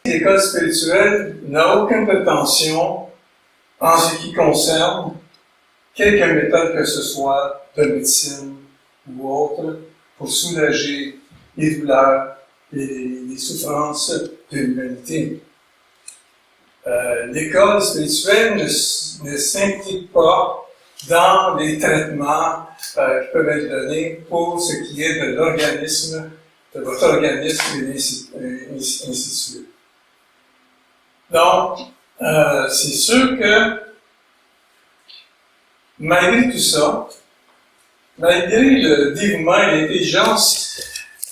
L'école spirituelle n'a aucune prétention en ce qui concerne quelque méthode que ce soit de médecine ou autre pour soulager les douleurs et les souffrances de l'humanité. L'école spirituelle ne s'implique pas dans les traitements qui peuvent être donnés pour ce qui est de l'organisme, de votre organisme, et ainsi de suite. Donc, c'est sûr que malgré tout ça, malgré le dévouement et l'intelligence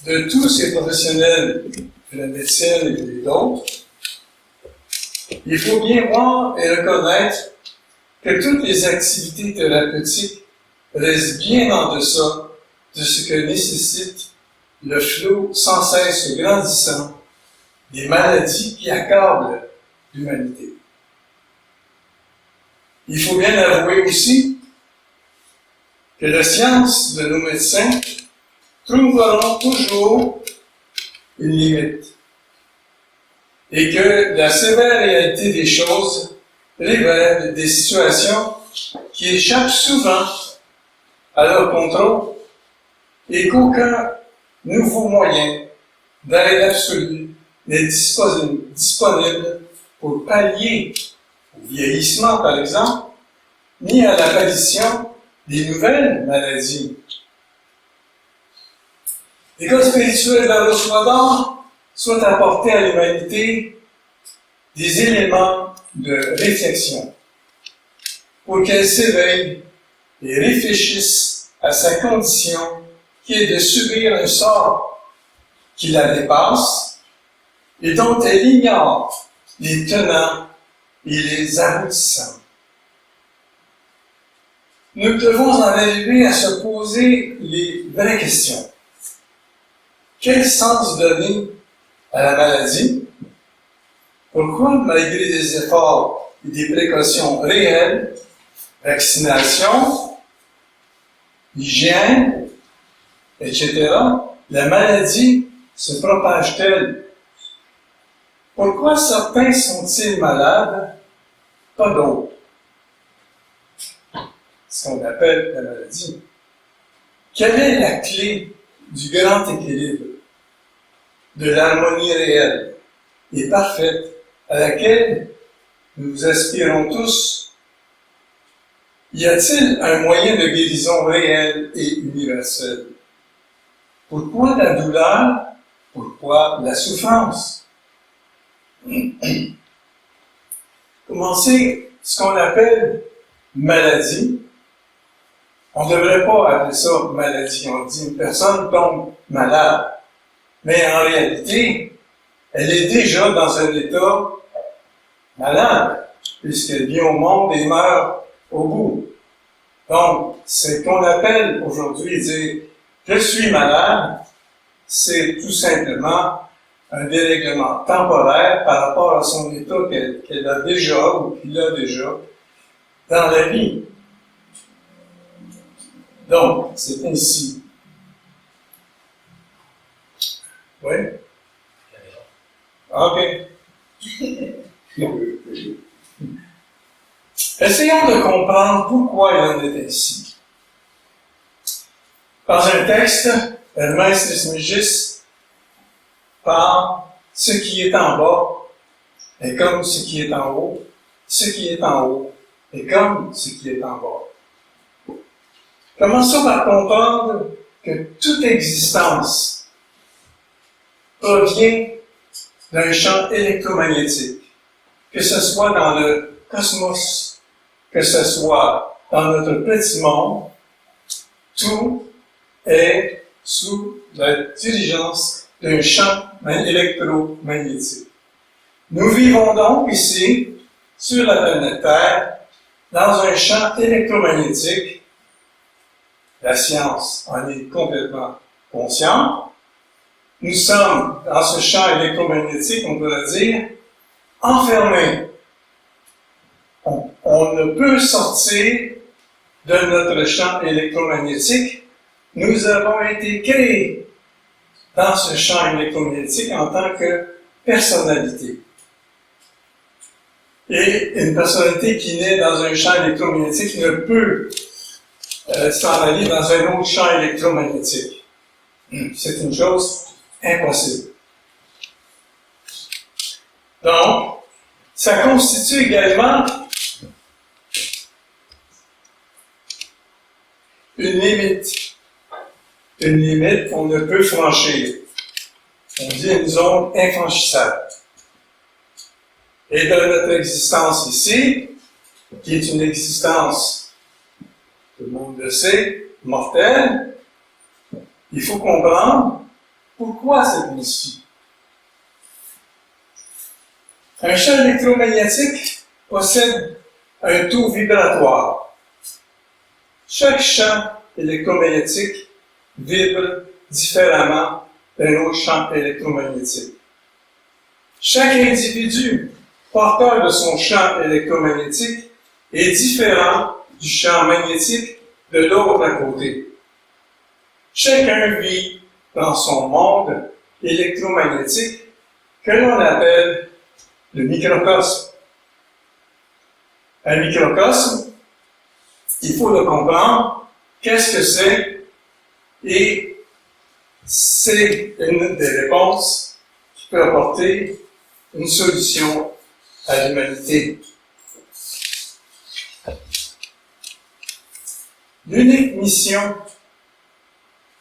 de tous ces professionnels de la médecine et d'autres, il faut bien voir et reconnaître que toutes les activités thérapeutiques restent bien en deçà de ce que nécessite le flot sans cesse grandissant des maladies qui accablent l'humanité. Il faut bien avouer aussi que la science de nos médecins trouveront toujours une limite et que la sévère réalité des choses révèle des situations qui échappent souvent à leur contrôle et qu'aucun nouveau moyen d'aide absolue n'est disponible pour pallier au vieillissement, par exemple, ni à l'apparition des nouvelles maladies. L'école spirituelle de la Roche-Madame souhaite apporter à l'humanité des éléments de réflexion pour qu'elle s'éveille et réfléchisse à sa condition qui est de subir un sort qui la dépasse et dont elle ignore les tenants et les aboutissants. Nous devons en arriver à se poser les vraies questions. Quel sens donner à la maladie? Pourquoi, malgré des efforts et des précautions réelles, vaccination, hygiène, etc., la maladie se propage-t-elle? Pourquoi certains sont-ils malades, pas d'autres? Ce qu'on appelle la maladie. Quelle est la clé du grand équilibre, de l'harmonie réelle et parfaite à laquelle nous aspirons tous? Y a-t-il un moyen de guérison réel et universel? Pourquoi la douleur? Pourquoi la souffrance? Commencer ce qu'on appelle maladie. On ne devrait pas appeler ça maladie. On dit une personne tombe malade. Mais en réalité, elle est déjà dans un état malade, puisqu'elle vient au monde et meurt au bout. Donc, ce qu'on appelle aujourd'hui dire « je suis malade », c'est tout simplement un dérèglement temporaire par rapport à son état qu'elle a déjà ou qu'il a déjà dans la vie. Donc, c'est ainsi. Oui? OK. Essayons de comprendre pourquoi il en est ainsi. Dans un texte, Hermès Trismégis parle « ce qui est en bas est comme ce qui est en haut, ce qui est en haut est comme ce qui est en bas ». Commençons par comprendre que toute existence provient d'un champ électromagnétique, que ce soit dans le cosmos, que ce soit dans notre petit monde, tout est sous la dirigeance d'un champ électromagnétique. Nous vivons donc ici, sur la planète Terre, dans un champ électromagnétique. La science en est complètement consciente. Nous sommes dans ce champ électromagnétique, on pourrait dire, enfermés. On ne peut sortir de notre champ électromagnétique. Nous avons été créés dans ce champ électromagnétique en tant que personnalité. Et une personnalité qui naît dans un champ électromagnétique ne peut s'en aller dans un autre champ électromagnétique. C'est une chose impossible. Donc, ça constitue également une limite. Une limite qu'on ne peut franchir. On dit une zone infranchissable. Et dans notre existence ici, qui est une existence, tout le monde le sait, mortelle, il faut comprendre pourquoi c'est ici. Un champ électromagnétique possède un taux vibratoire. Chaque champ électromagnétique vibre différemment d'un autre champ électromagnétique. Chaque individu porteur de son champ électromagnétique est différent du champ magnétique de l'autre à côté. Chacun vit dans son monde électromagnétique que l'on appelle le microcosme. Un microcosme, il faut le comprendre, qu'est-ce que c'est? Et c'est une des réponses qui peut apporter une solution à l'humanité. L'unique mission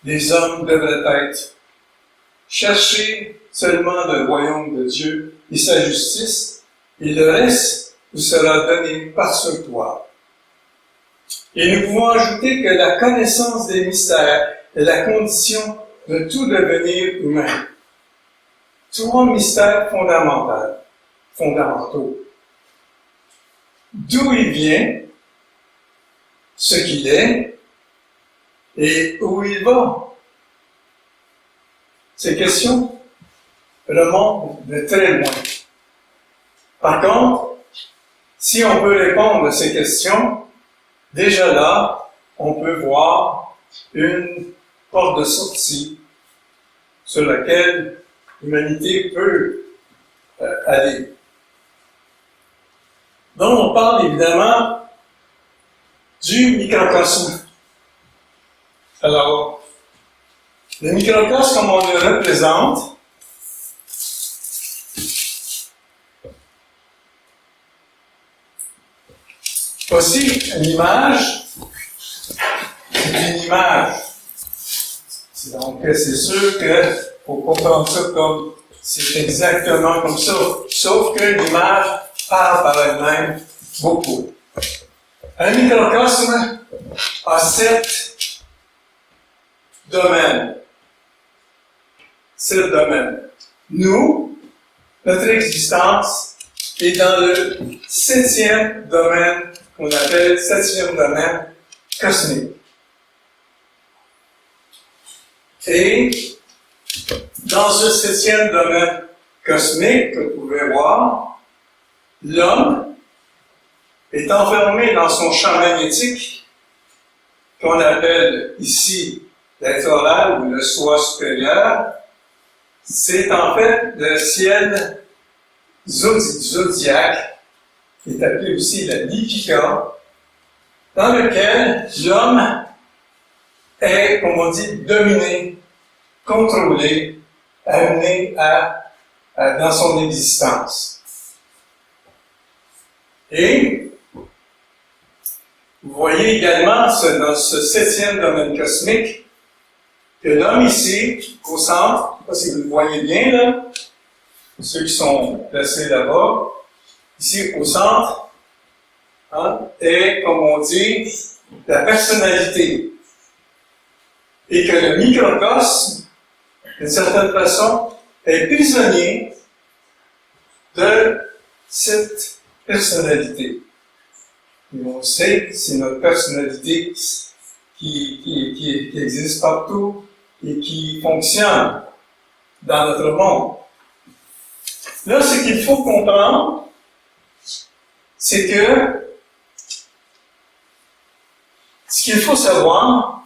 des hommes devrait être chercher seulement le royaume de Dieu et sa justice, et le reste vous sera donné par ce toit. Et nous pouvons ajouter que la connaissance des mystères est la condition de tout devenir humain. Trois mystères fondamentaux. D'où il vient, ce qu'il est, et où il va. Ces questions remontent de très loin. Par contre, si on peut répondre à ces questions, déjà là, on peut voir une porte de sortie sur laquelle l'humanité peut aller. Donc, on parle évidemment du microcosme. Alors, le microcosme, comme on le représente, voici une image. C'est une image. Donc, c'est sûr qu'il faut comprendre ça comme c'est exactement comme ça. Sauf que l'image parle par elle-même beaucoup. Un microcosme a 7 domaines. 7 domaines. Nous, notre existence est dans le 7e domaine qu'on appelle 7e domaine cosmique. Et dans ce 7e domaine cosmique que vous pouvez voir, l'homme est enfermé dans son champ magnétique qu'on appelle ici l'être oral ou le soi supérieur. C'est en fait le ciel zodiaque, qui est appelé aussi la Lipika, dans lequel l'homme est, comme on dit, dominé, contrôlé, amené dans son existence. Et vous voyez également dans ce 7e domaine cosmique que l'homme ici, au centre, je ne sais pas si vous le voyez bien là, ceux qui sont placés là-bas, ici au centre, est, comme on dit, la personnalité. Et que le microcosme, d'une certaine façon, est prisonnier de cette personnalité. Et on sait que c'est notre personnalité qui existe partout et qui fonctionne dans notre monde. Là, ce qu'il faut comprendre, c'est que ce qu'il faut savoir,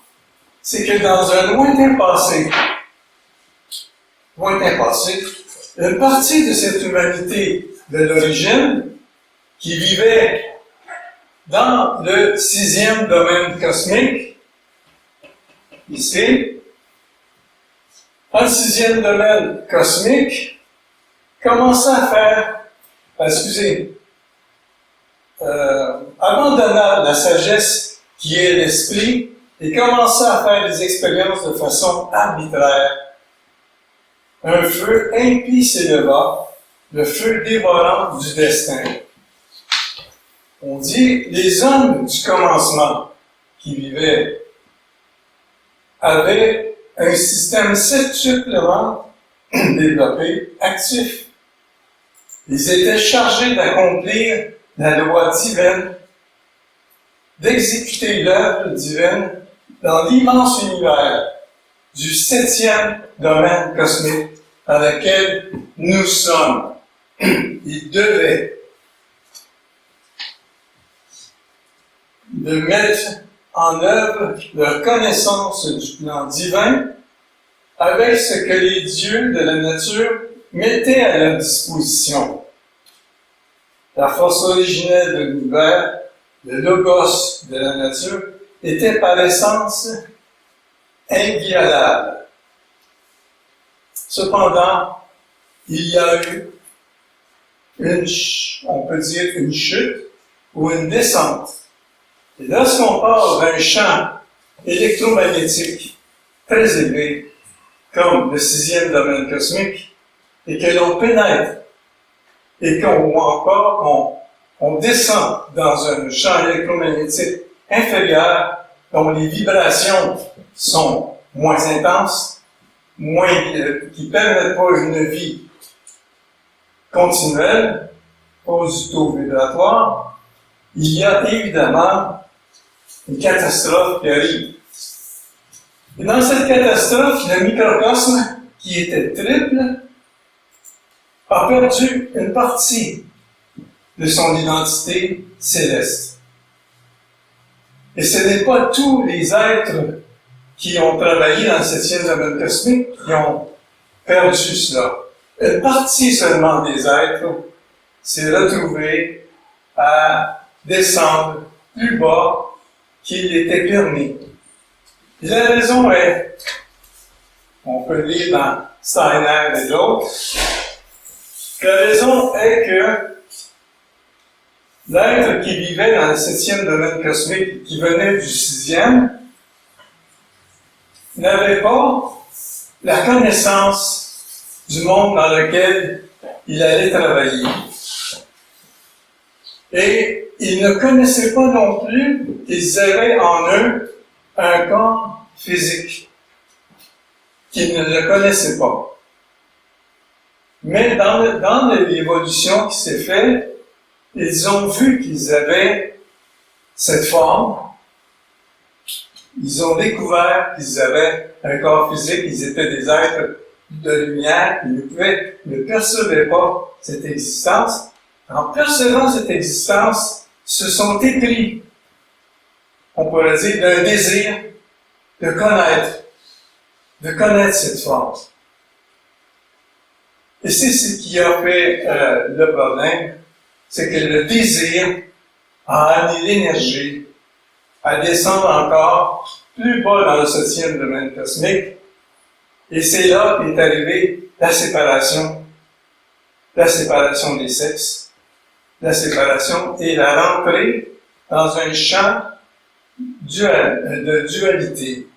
c'est que dans un lointain passé, une partie de cette humanité de l'origine qui vivait dans le 6e domaine cosmique, ici, dans le 6e domaine cosmique, commença à faire, abandonna la sagesse qui est l'esprit et commença à faire des expériences de façon arbitraire. Un feu impie s'éleva, le feu dévorant du destin. On dit, les hommes du commencement qui vivaient avaient un système septuplement développé, actif. Ils étaient chargés d'accomplir la loi divine, d'exécuter l'œuvre divine dans l'immense univers du 7e domaine cosmique dans lequel nous sommes. Ils devaient de mettre en œuvre leur connaissance du plan divin avec ce que les dieux de la nature mettaient à leur disposition. La force originelle de l'univers, le logos de la nature, était par essence inviolable. Cependant, il y a eu on peut dire une chute ou une descente. Et lorsqu'on part d'un champ électromagnétique très élevé, comme le 6e domaine cosmique, et que l'on pénètre, et qu'on descend dans un champ électromagnétique inférieur, dont les vibrations sont moins intenses, qui permettent pas une vie continuelle, cause du taux vibratoire, il y a évidemment une catastrophe qui arrive. Et dans cette catastrophe, le microcosme, qui était triple, a perdu une partie de son identité céleste. Et ce n'est pas tous les êtres qui ont travaillé dans le 7e domaine cosmique qui ont perdu cela. Une partie seulement des êtres s'est retrouvée à descendre plus bas qu'il était permis. Et la raison est, on peut le lire dans Steiner et d'autres, la raison est que l'être qui vivait dans le 7e domaine cosmique, qui venait du 6e, n'avait pas la connaissance du monde dans lequel il allait travailler. Et ils ne connaissaient pas non plus qu'ils avaient en eux un corps physique qu'ils ne connaissaient pas. Mais dans l'évolution qui s'est faite, ils ont vu qu'ils avaient cette forme. Ils ont découvert qu'ils avaient un corps physique, ils étaient des êtres de lumière, ils ne percevaient pas cette existence. En percevant cette existence, se sont épris, on pourrait dire, d'un désir de connaître cette force. Et c'est ce qui a fait le problème, c'est que le désir a amené l'énergie à descendre encore plus bas dans le 7e domaine cosmique. Et c'est là qu'est arrivée la séparation des sexes, la séparation et la rentrée dans un champ de dualité,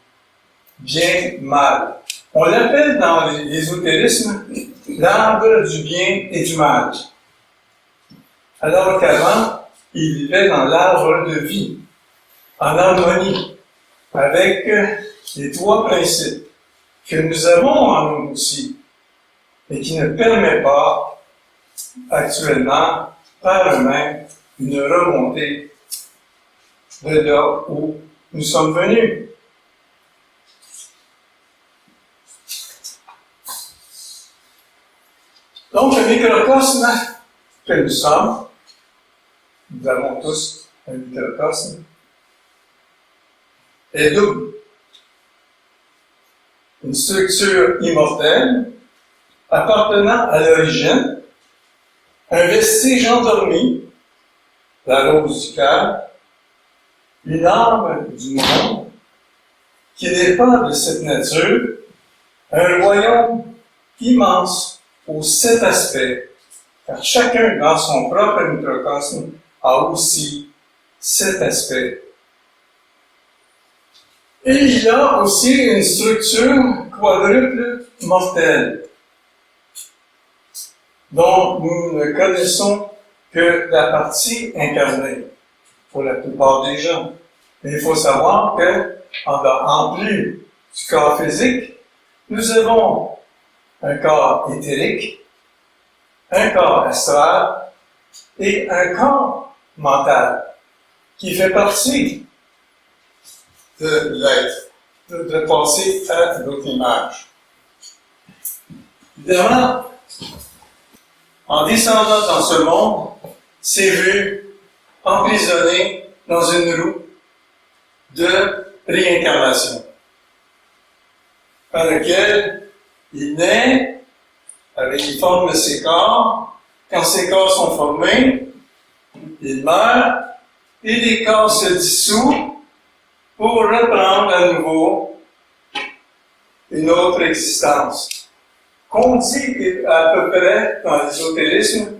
bien-mal. On l'appelle dans l'ésotérisme l'arbre du bien et du mal. Alors qu'avant, il vivait dans l'arbre de vie, en harmonie, avec les 3 principes que nous avons en nous aussi, et qui ne permet pas, actuellement, par eux-mêmes, une remontée de là où nous sommes venus. Donc, le microcosme que nous sommes, nous avons tous un microcosme, est double. Une structure immortelle appartenant à l'origine, un vestige endormi la rose du cœur, une âme du monde qui n'est pas de cette nature, un royaume immense aux 7 aspects, car chacun dans son propre microcosme a aussi 7 aspects. Et il a aussi une structure quadruple mortelle, dont nous ne connaissons que la partie incarnée, pour la plupart des gens. Mais il faut savoir que, en plus du corps physique, nous avons un corps éthérique, un corps astral et un corps mental, qui fait partie de l'être, de passer à notre image. Évidemment, en descendant dans ce monde, s'est vu emprisonné dans une roue de réincarnation, par laquelle il naît avec les formes de ses corps. Quand ces corps sont formés, il meurt et les corps se dissouent pour reprendre à nouveau une autre existence. Qu'on dit à peu près dans l'ésotérisme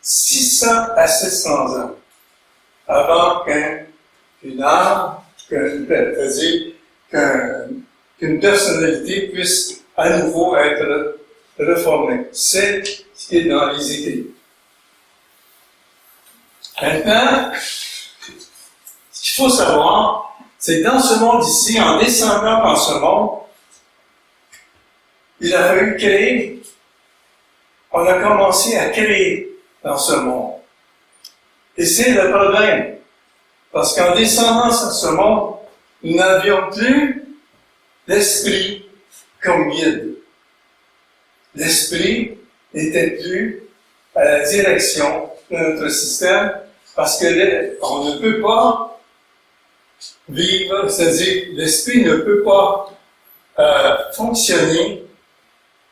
600 à 700 ans avant qu'une âme, qu'une personnalité puisse à nouveau être reformée. C'est ce qui est dans les écrits. Maintenant, ce qu'il faut savoir, c'est que dans ce monde ici, en descendant dans ce monde, il a fallu créer, on a commencé à créer dans ce monde. Et c'est le problème. Parce qu'en descendant sur ce monde, nous n'avions plus l'esprit comme guide. L'esprit n'était plus à la direction de notre système parce que on ne peut pas vivre, c'est-à-dire l'esprit ne peut pas fonctionner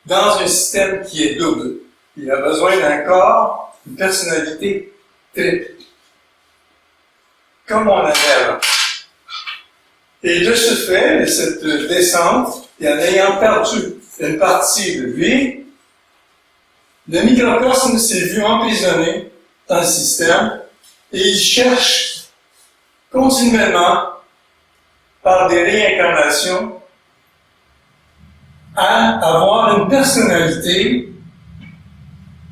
dans un système qui est double. Il a besoin d'un corps, une personnalité triple, comme on avait avant. Et de ce fait, de cette descente, et en ayant perdu une partie de lui, le microcosme s'est vu emprisonné dans le système et il cherche continuellement, par des réincarnations, à avoir une personnalité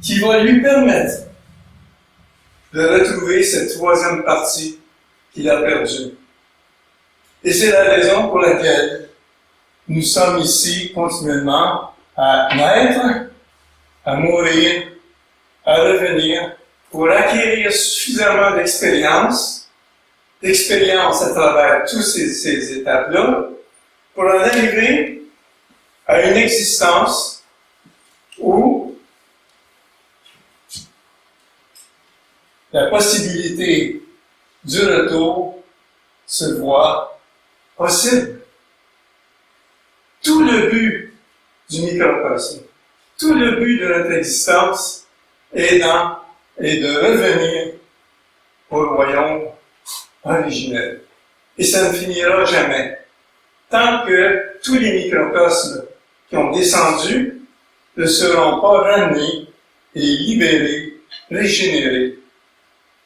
qui va lui permettre de retrouver cette troisième partie qu'il a perdue. Et c'est la raison pour laquelle nous sommes ici continuellement à naître, à mourir, à revenir, pour acquérir suffisamment d'expérience à travers toutes ces étapes-là, pour en arriver à une existence où la possibilité du retour se voit possible. Tout le but du microcosme, tout le but de notre existence est de revenir au royaume originel. Et ça ne finira jamais. Tant que tous les microcosmes qui ont descendu ne seront pas ramenés et libérés, régénérés,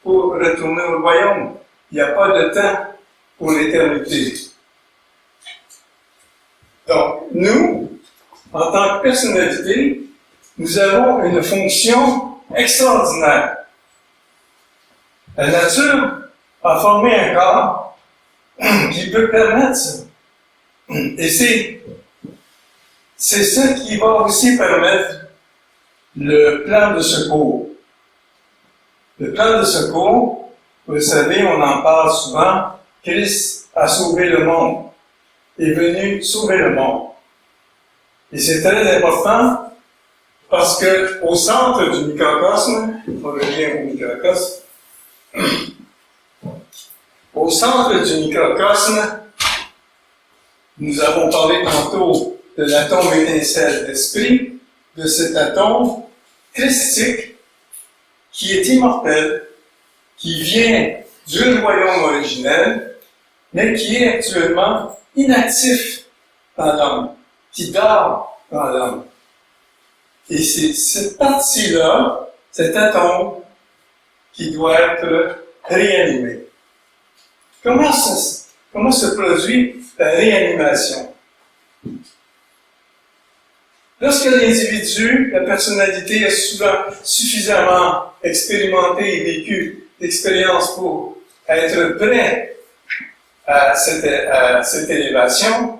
pour retourner au royaume. Il n'y a pas de temps pour l'éternité. Donc, nous, en tant que personnalité, nous avons une fonction extraordinaire. La nature a formé un corps qui peut permettre ça. Et c'est ça qui va aussi permettre le plan de secours. Le plan de secours, vous le savez, on en parle souvent, Christ a sauvé le monde, est venu sauver le monde. Et c'est très important parce que au centre du microcosme, on revient au microcosme, au centre du microcosme, nous avons parlé tantôt de l'atome étincelle d'esprit, de cet atome christique qui est immortel qui vient du royaume originel, mais qui est actuellement inactif dans l'homme, qui dort dans l'homme. Et c'est cette partie-là, cet atome, qui doit être réanimé. Comment se produit la réanimation? Lorsque l'individu, la personnalité a souvent suffisamment expérimenté et vécu l'expérience pour être prêt à cette élévation,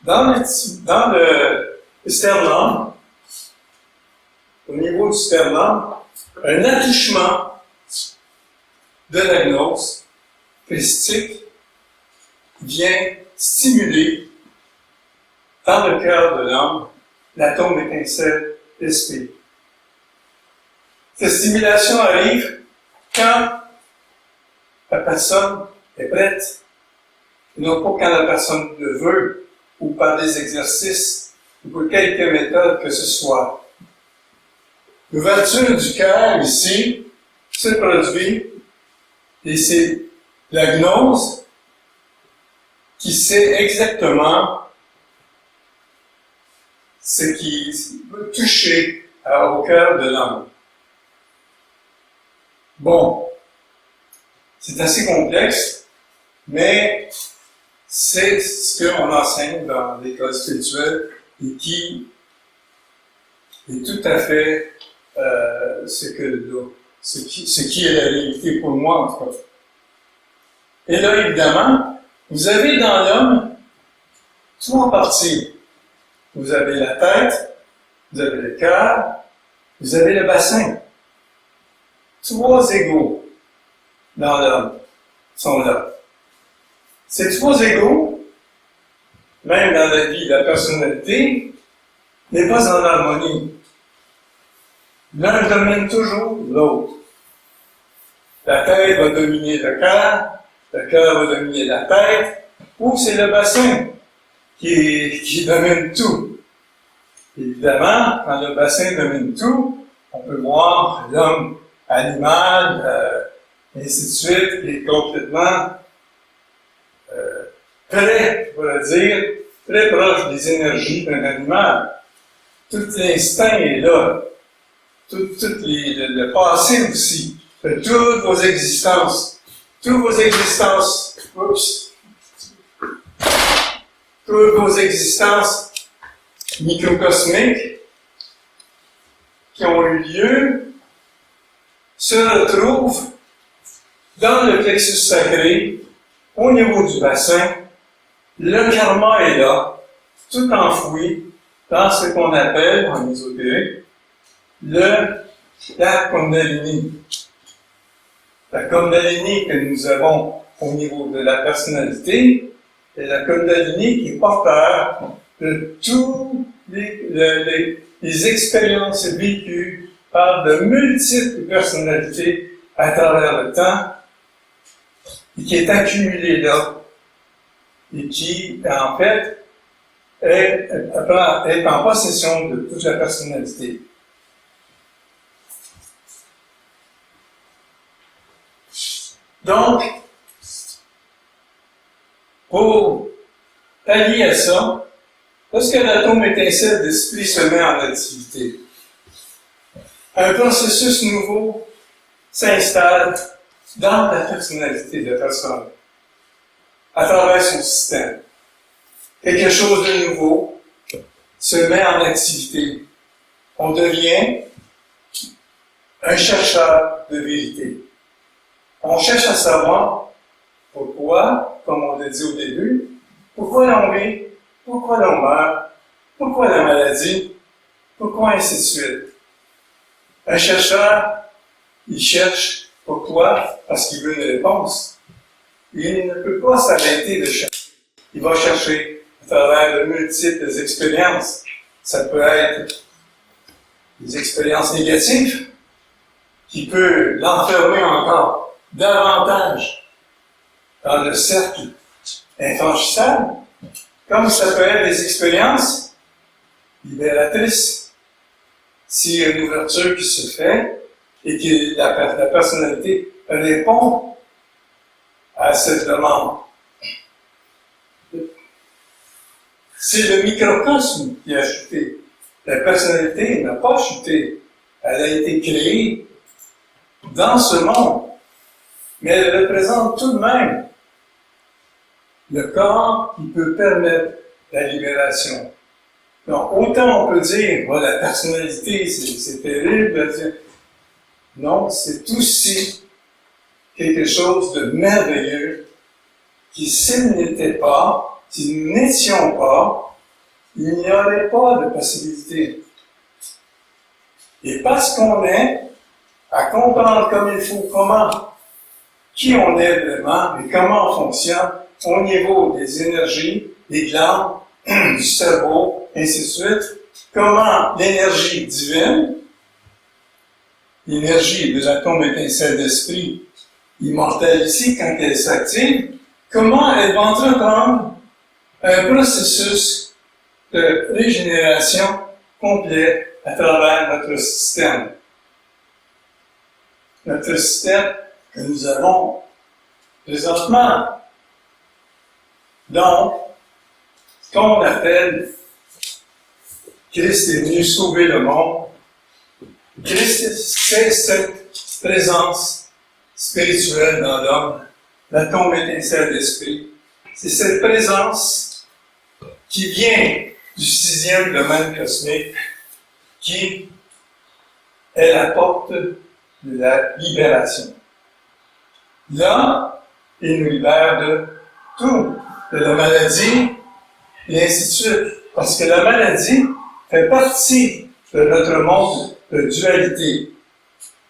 dans le sternum, au niveau du sternum, un attouchement de la gnose christique vient stimuler dans le cœur de l'homme l'atome étincelle SP. Cette stimulation arrive quand la personne est prête, et non pas quand la personne le veut, ou par des exercices, ou pour quelque méthode que ce soit. L'ouverture du cœur ici se produit, et c'est la gnose qui sait exactement ce qui veut toucher au cœur de l'homme. Bon, c'est assez complexe, mais c'est ce qu'on enseigne dans l'école spirituelle et qui est tout à fait ce qui est la réalité pour moi, en tout cas. Et là, évidemment, vous avez dans l'homme trois parties. Vous avez la tête, vous avez le cœur, vous avez le bassin. Trois égaux dans l'homme sont là. Ces trois égaux, même dans la vie, la personnalité, n'est pas en harmonie. L'un domine toujours l'autre. La tête va dominer le cœur va dominer la tête, ou c'est le bassin qui domine tout. Évidemment, quand le bassin domine tout, on peut voir l'homme animal, ainsi de suite, qui est complètement prêt, on va dire, très proche des énergies d'un animal. Tout l'instinct est là. Le passé aussi. De toutes vos existences. Toutes vos existences microcosmiques qui ont eu lieu se retrouvent dans le plexus sacré, au niveau du bassin. Le karma est là, tout enfoui dans ce qu'on appelle, en ésotérique, la Kundalini. La Kundalini que nous avons au niveau de la personnalité est la Kundalini qui est porteur de toutes les expériences vécues par de multiples personnalités à travers le temps et qui est accumulée là et qui, en fait, est en possession de toute la personnalité. Donc, pour pallier à ça, lorsque l'atome étincelle d'esprit se met en activité, un processus nouveau s'installe dans la personnalité de la personne, à travers son système. Quelque chose de nouveau se met en activité. On devient un chercheur de vérité. On cherche à savoir pourquoi, comme on l'a dit au début, pourquoi l'on vit, pourquoi l'on meurt, pourquoi la maladie, pourquoi ainsi de suite. Un chercheur, il cherche pourquoi, parce qu'il veut une réponse. Il ne peut pas s'arrêter de chercher. Il va chercher à travers de multiples expériences. Ça peut être des expériences négatives qui peuvent l'enfermer encore davantage dans le cercle infranchissable, comme ça peut être des expériences libératrices. S'il y a une ouverture qui se fait, et que la personnalité répond à cette demande. C'est le microcosme qui a chuté. La personnalité n'a pas chuté. Elle a été créée dans ce monde. Mais elle représente tout de même le corps qui peut permettre la libération. Donc, autant on peut dire, voilà, la personnalité, c'est terrible. Non, c'est aussi quelque chose de merveilleux qui, s'il n'était pas, si nous n'étions pas, il n'y aurait pas de possibilité. Et parce qu'on est à comprendre comme il faut qui on est vraiment et comment on fonctionne au niveau des énergies, des glandes, du cerveau, ainsi de suite, comment l'énergie divine, l'énergie de l'atome étincelle d'esprit immortel ici, quand elle s'active, comment elle va entreprendre un processus de régénération complet à travers notre système. Notre système que nous avons présentement. Donc, ce qu'on appelle Christ est venu sauver le monde, Christ, c'est cette présence spirituelle dans l'homme, l'atome étincelle d'esprit. C'est cette présence qui vient du 6e domaine cosmique, qui est la porte de la libération. Là, il nous libère de tout, de la maladie, et ainsi de suite. Parce que la maladie fait partie de notre monde de dualité.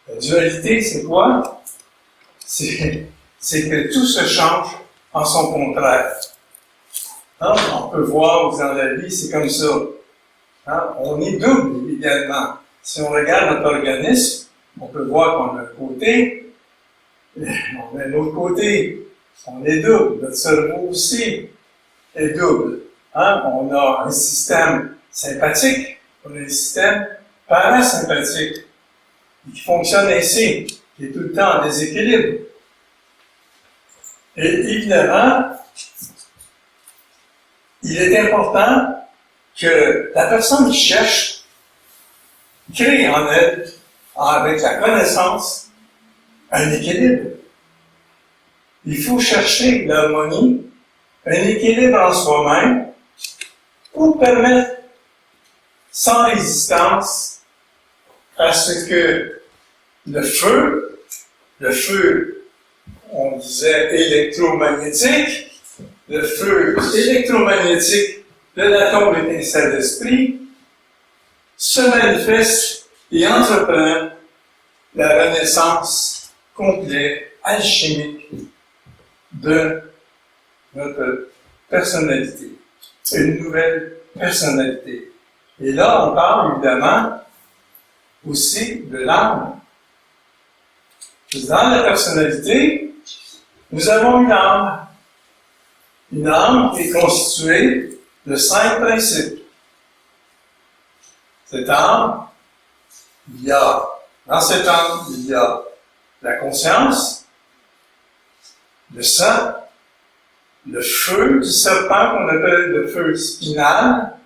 La dualité, c'est quoi? C'est que tout se change en son contraire. Hein? On peut voir dans la vie, c'est comme ça. Hein? On est double, également. Si on regarde notre organisme, on peut voir qu'on a un côté, on a un autre côté. On est double. Notre cerveau aussi est double. Hein? On a un système sympathique, on a un système parasympathique qui fonctionne ainsi, qui est tout le temps en déséquilibre. Et évidemment, il est important que la personne qui cherche crée en elle, avec la connaissance, un équilibre. Il faut chercher l'harmonie, un équilibre en soi-même, pour permettre, sans résistance, à ce que le feu, on disait électromagnétique, le feu électromagnétique de l'atome étincelle d'esprit, se manifeste et entreprend la renaissance complète, alchimique de notre personnalité. Une nouvelle personnalité. Et là, on parle évidemment aussi de l'âme. Dans la personnalité, nous avons une âme. Une âme qui est constituée de 5 principes. Cette âme, dans cette âme, il y a la conscience, le sang, le feu du serpent qu'on appelle le feu spinal,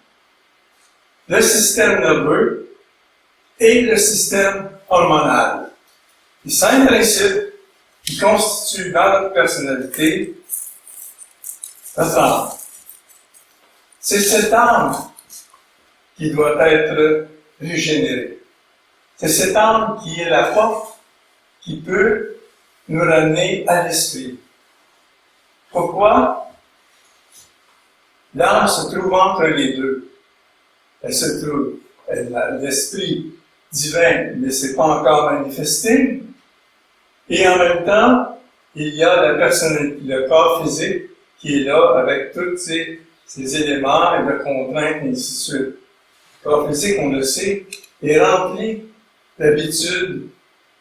le système nerveux et le système hormonal. Les 5 principes qui constituent dans notre personnalité notre âme. C'est cette âme qui doit être régénérée. C'est cette âme qui est la porte qui peut nous ramener à l'esprit. Pourquoi? L'âme se trouve entre les deux. Elle se trouve, l'esprit divin ne s'est pas encore manifesté, et en même temps, il y a la personnalité, le corps physique qui est là avec tous ces éléments et de contraintes, et ainsi de suite. Le corps physique, on le sait, est rempli d'habitudes,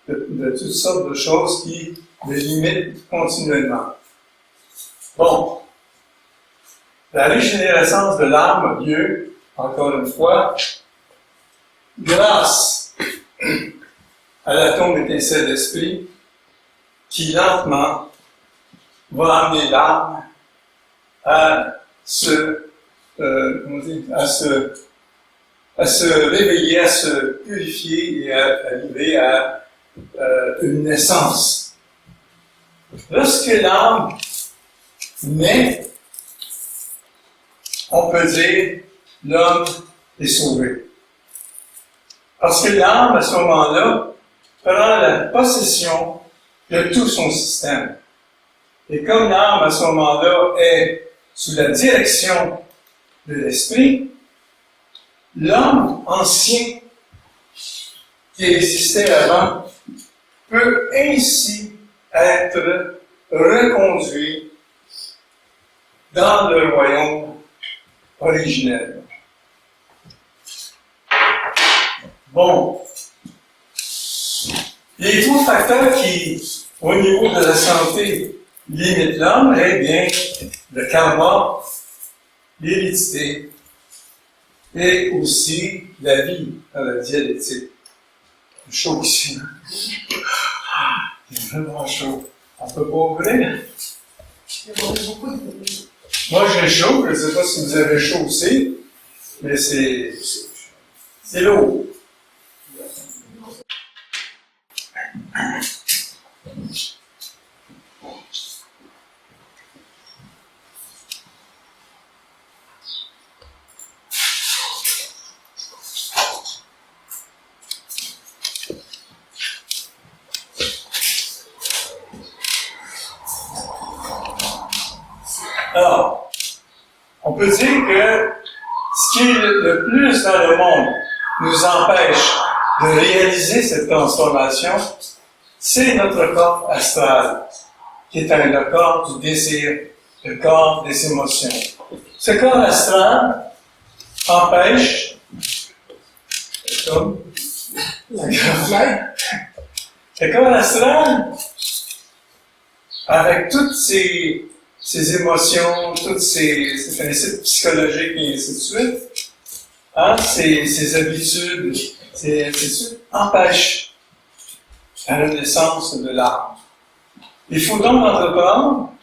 de toutes sortes de choses qui le limitent continuellement. Bon. La régénérescence de l'âme a lieu, encore une fois, grâce à l'atome étincelle d'esprit qui lentement va amener l'âme à à se réveiller, à se purifier et à arriver à une naissance. Lorsque l'âme naît, on peut dire l'homme est sauvé. Parce que l'âme, à ce moment-là, prend la possession de tout son système. Et comme l'âme, à ce moment-là, est sous la direction de l'esprit, l'homme ancien qui existait avant peut ainsi être reconduit dans le royaume originel. Bon. Les trois facteurs qui, au niveau de la santé, limitent l'homme, eh bien, le karma, l'hérédité, et aussi la vie dans la dialectique. C'est chaud ici. C'est vraiment chaud. On peut pas ouvrir? Moi, j'ai chaud. Je ne sais pas si vous avez chaud aussi, mais c'est l'eau. Alors, on peut dire que ce qui est le plus dans le monde nous empêche de réaliser cette transformation, c'est notre corps astral, qui est le corps du désir, le corps des émotions. Ce corps astral empêche, comme le corps astral, avec toutes ces émotions, tous ces principes psychologiques et ainsi de suite, ces habitudes, ces attitudes empêchent la renaissance de l'âme. Il faut donc entreprendre,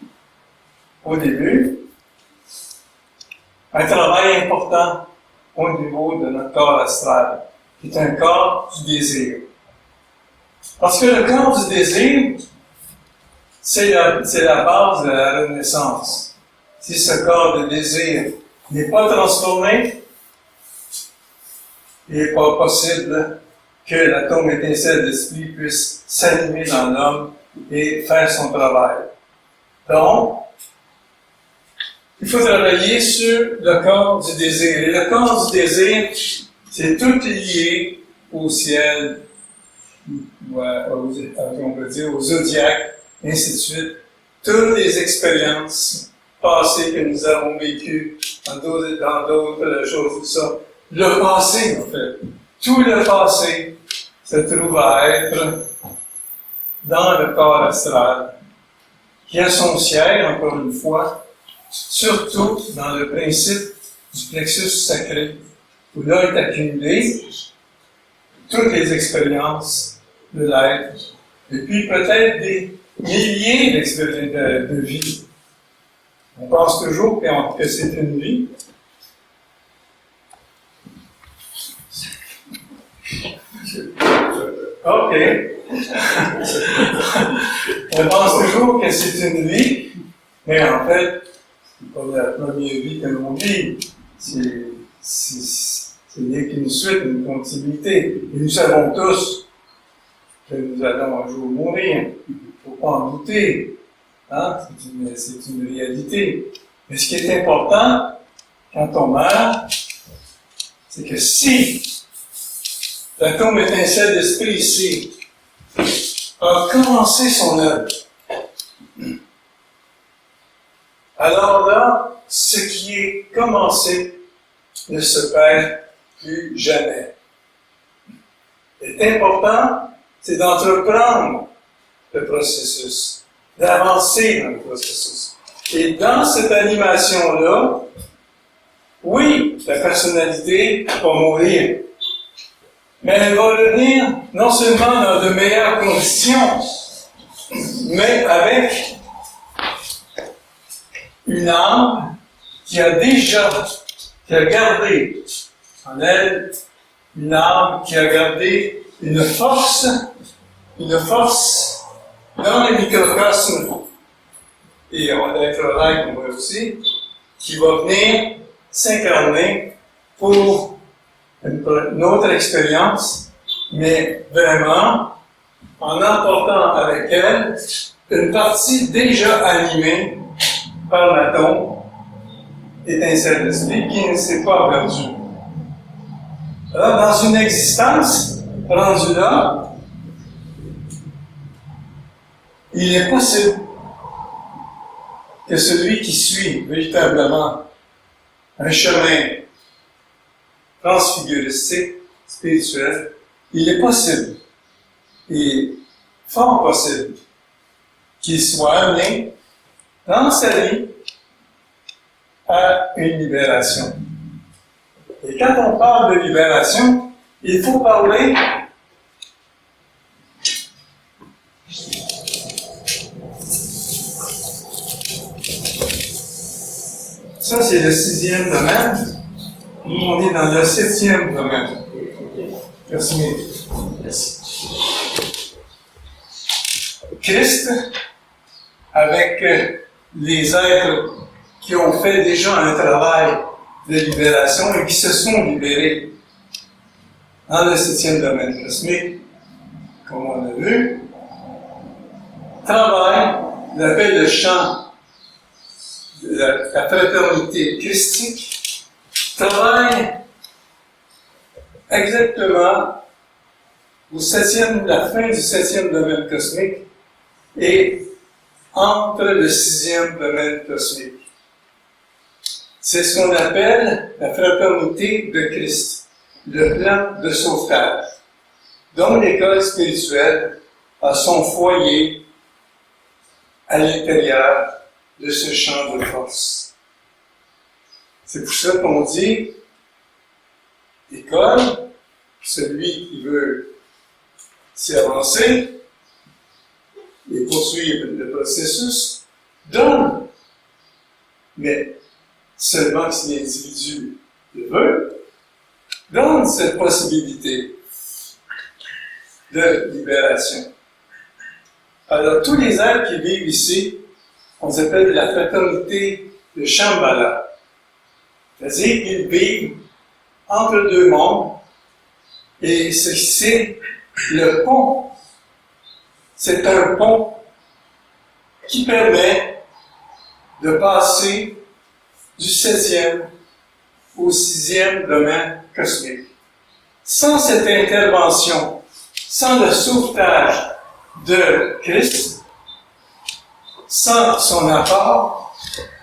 au début, un travail important au niveau de notre corps astral, qui est un corps du désir. Parce que le corps du désir, c'est la base de la renaissance. Si ce corps de désir n'est pas transformé, il n'est pas possible que l'atome étincelle d'esprit puisse s'animer dans l'homme et faire son travail. Donc, il faut travailler sur le corps du désir. Et le corps du désir, c'est tout lié au ciel, on peut dire au zodiaque, et ainsi de suite. Toutes les expériences passées que nous avons vécues dans d'autres choses, tout ça. Le passé, en fait. Tout le passé se trouve à être dans le corps astral, qui a son siège, encore une fois, surtout dans le principe du plexus sacré, où là est accumulé toutes les expériences de l'être, et puis peut-être des milliers d'expériences de vie. On pense toujours que c'est une vie. OK. On pense toujours que c'est une vie, mais en fait, c'est pas la première vie que l'on vit. C'est n'est qu'une suite, une continuité. Et nous savons tous que nous allons un jour mourir. Il ne faut pas en douter. Hein? C'est une réalité. Mais ce qui est important, quand on meurt, c'est que si l'atome étincelle d'esprit ici a commencé son œuvre, alors là, ce qui est commencé ne se perd plus jamais. L'important, c'est d'entreprendre le processus, d'avancer dans le processus. Et dans cette animation-là, oui, la personnalité va mourir. mais elle va revenir non seulement dans de meilleures conditions, mais avec une âme qui a gardé en elle une âme qui a gardé une force dans le microcosme, et on a un travail moi aussi, qui va venir s'incarner pour une autre expérience, mais vraiment en emportant avec elle une partie déjà animée par l'atome étincelle d'esprit qui ne s'est pas perdue. Alors, dans une existence rendue là, il est possible que celui qui suit véritablement un chemin transfiguristique, spirituel, il est possible, et fort possible, qu'il soit amené dans sa vie à une libération. Et quand on parle de libération, il faut parler ça, c'est le 6e domaine. Nous, on est dans le 7e domaine. Merci. Merci. Christ, avec les êtres qui ont fait déjà un travail de libération et qui se sont libérés dans le 7e domaine cosmique, comme on a vu, travaille, l'appelle le chant de la fraternité christique, travaille exactement la fin du 7e domaine cosmique et entre le 6e domaine cosmique. C'est ce qu'on appelle la fraternité de Christ, le plan de sauvetage, dont l'école spirituelle a son foyer à l'intérieur de ce champ de force. C'est pour ça qu'on dit l'école, celui qui veut s'y avancer et poursuivre le processus, donne, mais seulement si l'individu le veut, donne cette possibilité de libération. Alors, tous les êtres qui vivent ici, on les appelle la fraternité de Shambhala. C'est-à-dire qu'ils vivent entre deux mondes, et c'est le pont. C'est un pont qui permet de passer du 7e au 6e domaine cosmique. Sans cette intervention, sans le sauvetage de Christ, sans son apport,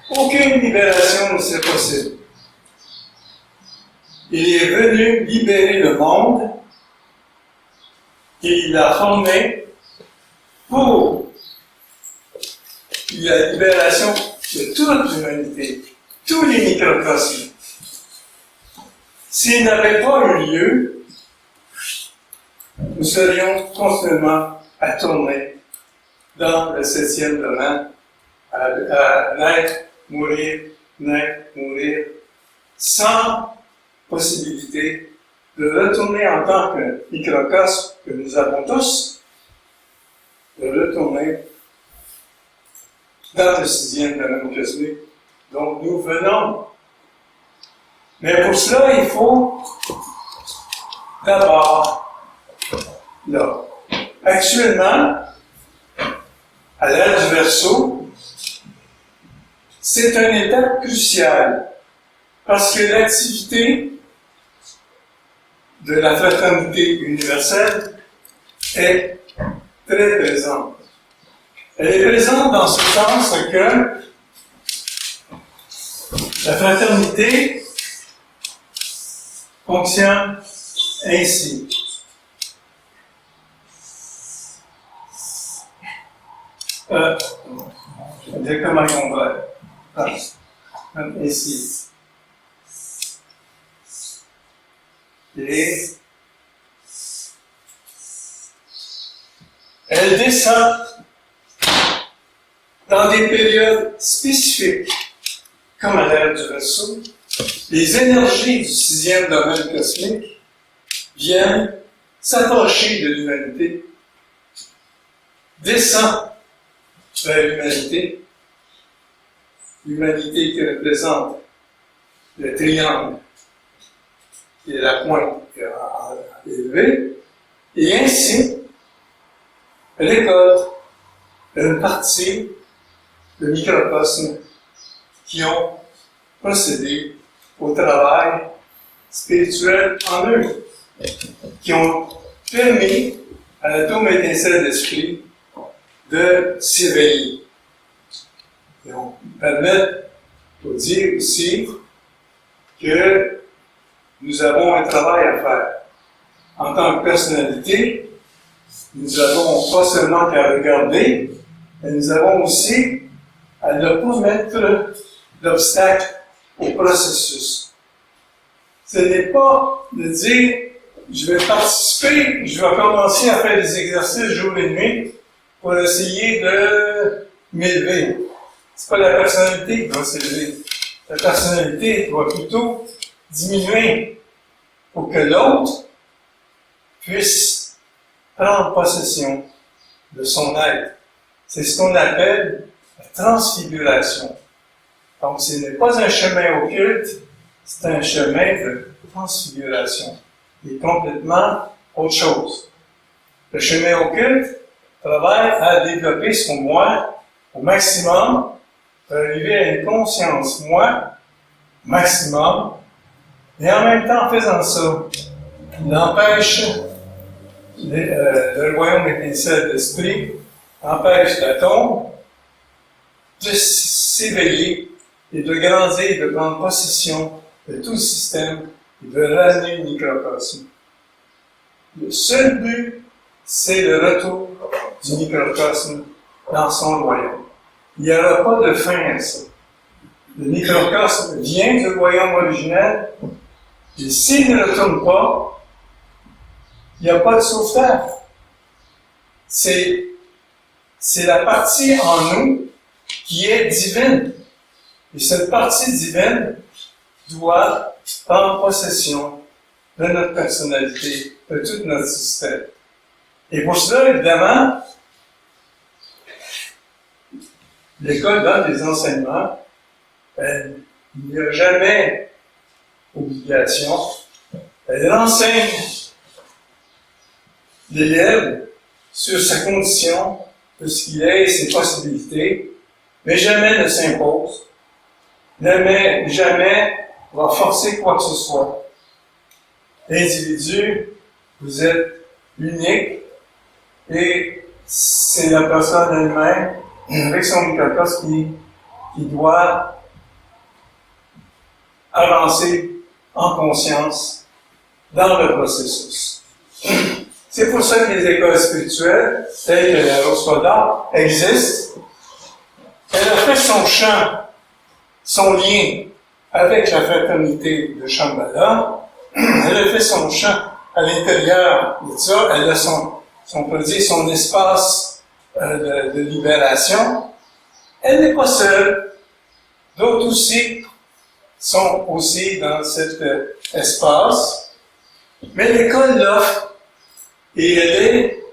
aucune libération ne serait possible. Il est venu libérer le monde et il l'a formé pour la libération de toute l'humanité, tous les microcosmes. S'il n'avait pas eu lieu, nous serions continuellement à tourner dans le 7e domaine, à naître, mourir, sans possibilité de retourner en tant que microcosme que nous avons tous, de retourner dans le 6e domaine cosmique. Donc nous venons. Mais pour cela, il faut d'abord, là, actuellement, à l'ère du Verseau, c'est une étape cruciale parce que l'activité de la fraternité universelle est très présente. Elle est présente dans ce sens que la fraternité fonctionne ainsi. Je vais dire comment on va. Ici. Et Elle descend dans des périodes spécifiques, comme à l'ère du Verseau. Les énergies du sixième domaine cosmique viennent s'approcher de l'humanité, descendent vers l'humanité, l'humanité qui représente le triangle et la pointe élevée, et ainsi, l'école, une partie, le microcosme, qui ont procédé au travail spirituel en eux, qui ont permis à l'atome étincelle d'esprit de s'éveiller. Et on permet de dire aussi que nous avons un travail à faire. En tant que personnalité, nous avons pas seulement qu'à regarder, mais nous avons aussi à ne pas mettre d'obstacle au processus. Ce n'est pas de dire, je vais participer, je vais commencer à faire des exercices jour et nuit pour essayer de m'élever. C'est pas la personnalité qui doit s'élever. La personnalité doit plutôt diminuer pour que l'autre puisse prendre possession de son être. C'est ce qu'on appelle la transfiguration. Donc, ce n'est pas un chemin occulte, c'est un chemin de transfiguration. Il est complètement autre chose. Le chemin occulte travaille à développer son moi au maximum pour arriver à une conscience moi maximum, et en même temps, en faisant ça, il empêche le royaume étincelle d'esprit, empêche l'atome de s'éveiller et de grandir, de prendre possession de tout le système et de ramener le microcosme. Le seul but, c'est le retour du microcosme dans son royaume. Il n'y aura pas de fin à ça. Le microcosme vient du royaume originel, et s'il ne retourne pas, il n'y a pas de sauvetage. C'est la partie en nous qui est divine. Et cette partie divine doit prendre possession de notre personnalité, de tout notre système. Et pour cela, évidemment, l'école donne des enseignements. Il n'y a jamais obligation. Elle enseigne l'élève sur sa condition, de ce qu'il est et ses possibilités, mais jamais ne s'impose, jamais va forcer quoi que ce soit. L'individu, vous êtes unique, et c'est la personne elle-même, avec son microcosme, qui doit avancer en conscience dans le processus. C'est pour ça que les écoles spirituelles, telles que la Rospada, existent. Elle a fait son champ, son lien avec la fraternité de Shambhala. Elle a fait son champ à l'intérieur de ça. Elle a on peut dire, son espace de libération. Elle n'est pas seule. D'autres aussi sont aussi dans cet espace. Mais l'école l'offre. Et elle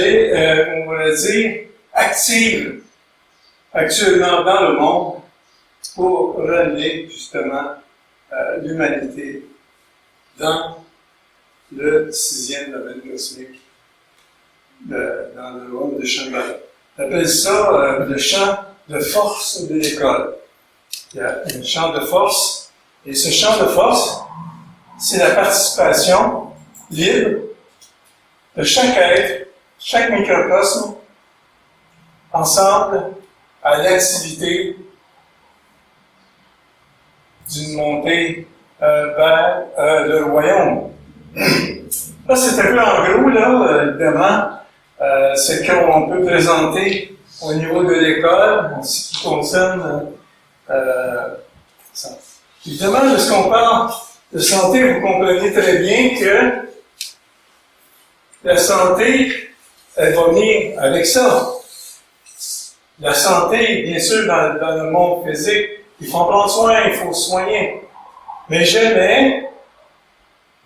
est, on va dire, active actuellement dans le monde pour ramener justement l'humanité dans le sixième domaine cosmique, dans le monde de Shambhala. On appelle ça le champ de force de l'école. Il y a un champ de force, et ce champ de force, c'est la participation libre de chaque être, chaque microcosme, ensemble à l'activité d'une montée vers le royaume. Là, c'est un peu en gros, là, évidemment, ce qu'on peut présenter au niveau de l'école, en ce qui concerne ça. Évidemment, lorsqu'on parle de santé, vous comprenez très bien que la santé, elle va venir avec ça. La santé, bien sûr, dans le monde physique, il faut prendre soin, il faut soigner. Mais jamais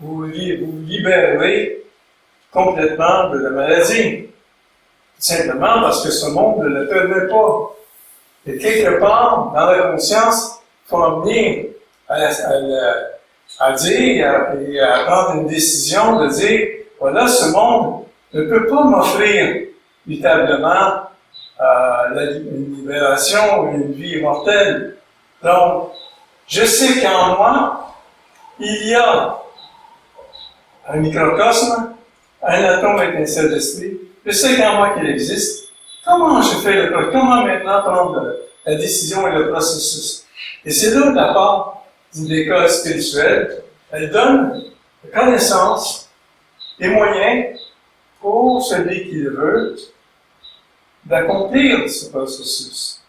vous libérez complètement de la maladie. Simplement parce que ce monde ne le permet pas. Et quelque part, dans la conscience, il faut en venir à dire et à prendre une décision de dire, voilà, ce monde ne peut pas m'offrir véritablement une libération ou une vie immortelle. Donc, je sais qu'en moi, il y a un microcosme, un atome étincelle d'esprit. Je sais qu'en moi qu'il existe. Comment je fais comment maintenant prendre la décision et le processus? Et c'est là la part d'une école spirituelle. Elle donne la connaissance, les moyens pour celui qui le veut d'accomplir ce processus.